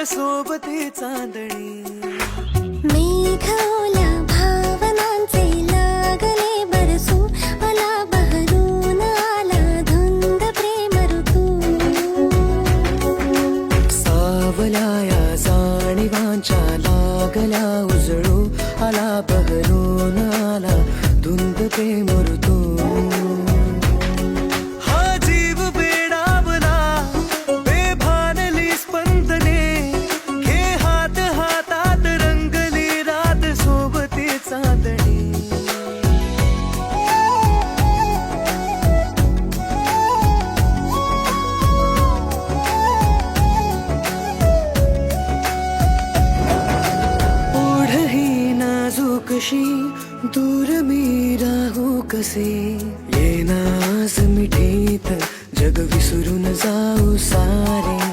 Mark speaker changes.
Speaker 1: सोबती चांदणी.
Speaker 2: मेघवल्या भावनांचे लागले बरसू, मला बहरून आला धुंद प्रेम ऋतू.
Speaker 1: सावल्या या जाणीवांच्या लागल्या उजळू, आला बहरून आला धुंद प्रेम ऋतू. हा जीव बेडावला बेभानली स्पंदने, घे हात हातात रंगली रात सोबती चांदणी. ओढही नाजूकशी दूर मी राहू कसे, येना आज मिठीत जग विसरून जाऊ सारे.